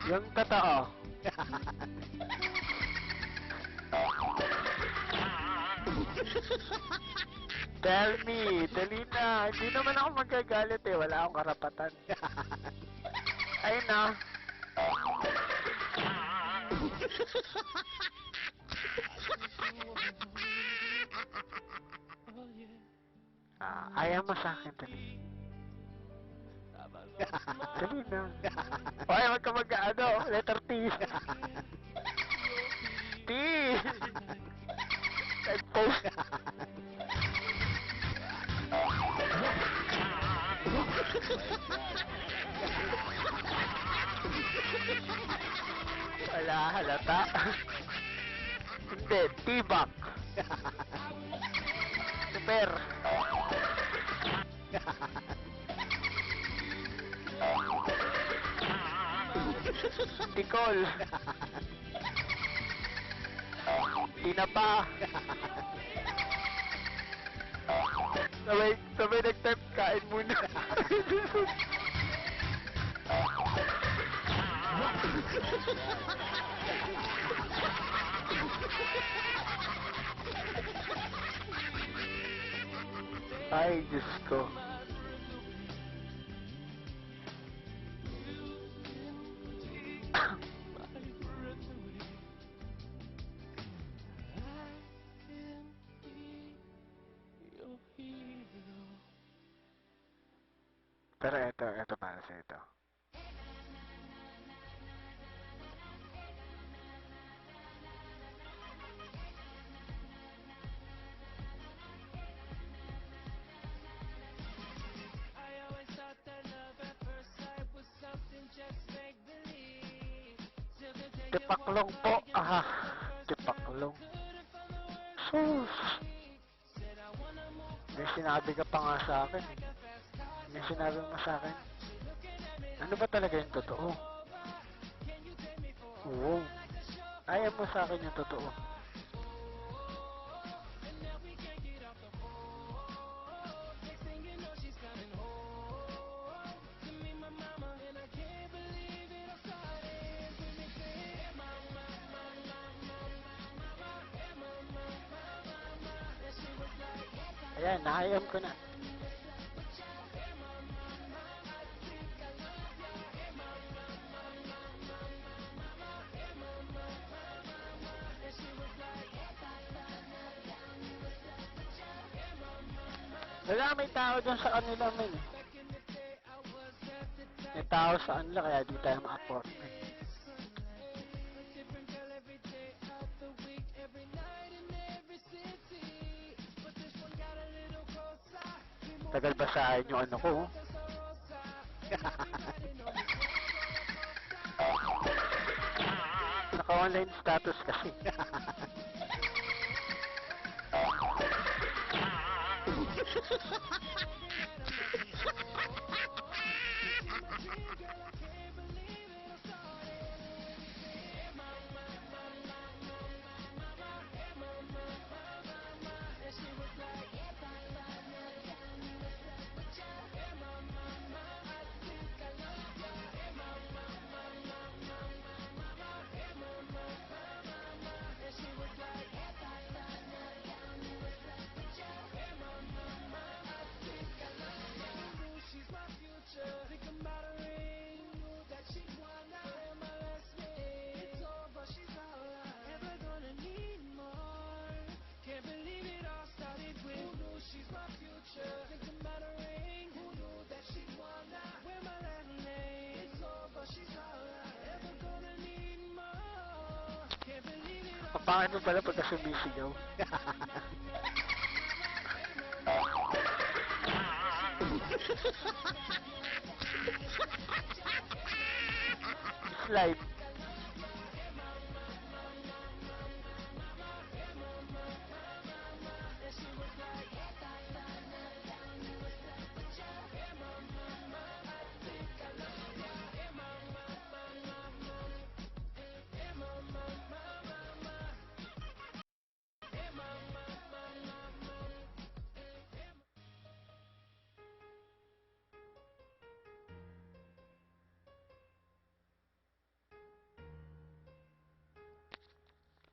Yung totoo. Tell me, dali na. Hindi naman ako magagalit eh. Wala akong karapatan. Ayun na. Ayaw mo sa akin, dali. Dali na. Okay, wag ka mag-ano. Letter T. T. Nag-post. Wala, halata. Hindi, tibak. Super. Tikol. Tinapa. Sabay nag-type, kain muna. Ay, Diyos ko. Pero ito para sa ito. Tipaklong po. Tipaklong. Sus. May sinabi ka pa nga sa akin. May sinabi mo sa akin. Ano ba talaga yung totoo? Oo. Ayaw mo sa akin yung totoo. Ayan, naayam ko na. Wala, may tao dyan sa kanila, men. May tao sa kanila, kaya di tayo ma-afford. Tagal ba sa akin yung ano ko? Naka-online status kasi. Paano pala pagka sumisigaw? Slide.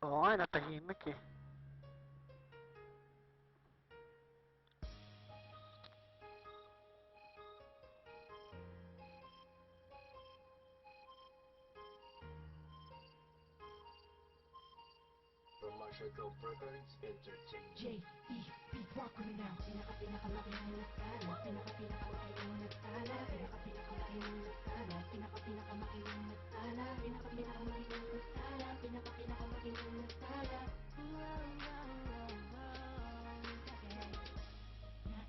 Oo nga, natahimik eh. From Marshall Cove Records, Entertainment. J.E.P. Walker na now. Pinaka-pinakamakinang nagtala. Pinaka-pinakamakinang nagtala. Pinaka-pinakamakinang nagtala. Pinaka-pinakamakinang nagtala. Pinaka-pinakamakinang nagtala. Pinaka-pinakamakinang nagtala.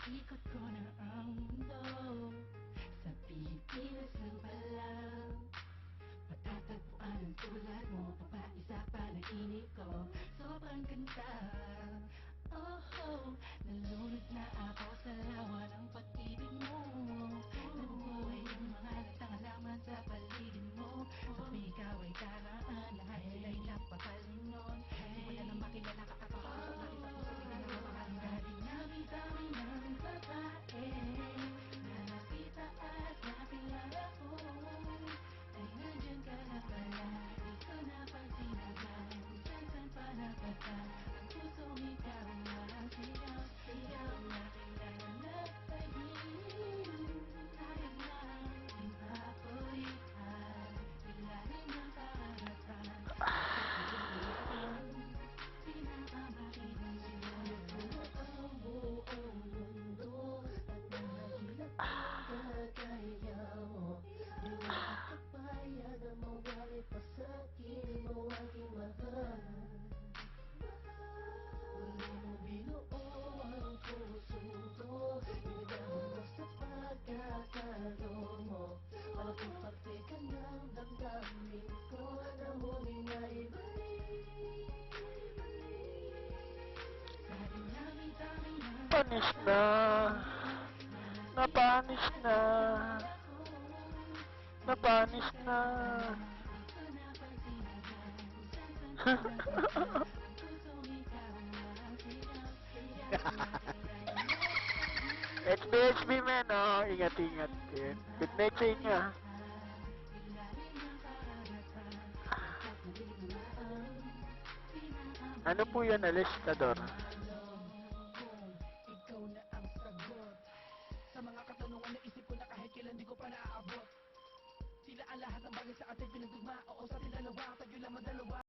Naikot ko na ang mundo. Sa Pilipinas lang pala. Matatagpuan ang tulad mo. Papaisa pa nakinig ko. Sobrang ganda. Oh, nalunod na ako sa lawa ng pag-ibig mo. Nabubuhay ang mga nagtangalaman sa paligid mo. Sabi ikaw ay karaan, lahat sila'y napapalingon. Simula na makilala ka at makapasok na kita puso, hindi na mapakalungan. Dami-dami ng babae na nakita at nakilala ko. Ay nandyan ka na pala, di ko napagsinagan. Kung saan pa napadaan, ang pusong ikaw ang sigaw. Sigaw na kailangan nagpahing. Sayang lang, di ba ako'y ilalim ng karagatan. Pinakamakinang sinulit ko ang buong mundo. At mahirap ang kagaya mo. Di na kapayag na mawari pa sa'kin mo aking mahal. Huli mo binuo ang puso ko. Inigawan mo sa pagkakalo mo. Parang parte ka ng damdamin ko. Na muling ay balik. Sa dinami-dami ng Panis na. Napanis na. Napanis na. HB man, oh. Ingat-ingat. Yun. Good night sa inyo. Ah. Ano po yan, Alistador?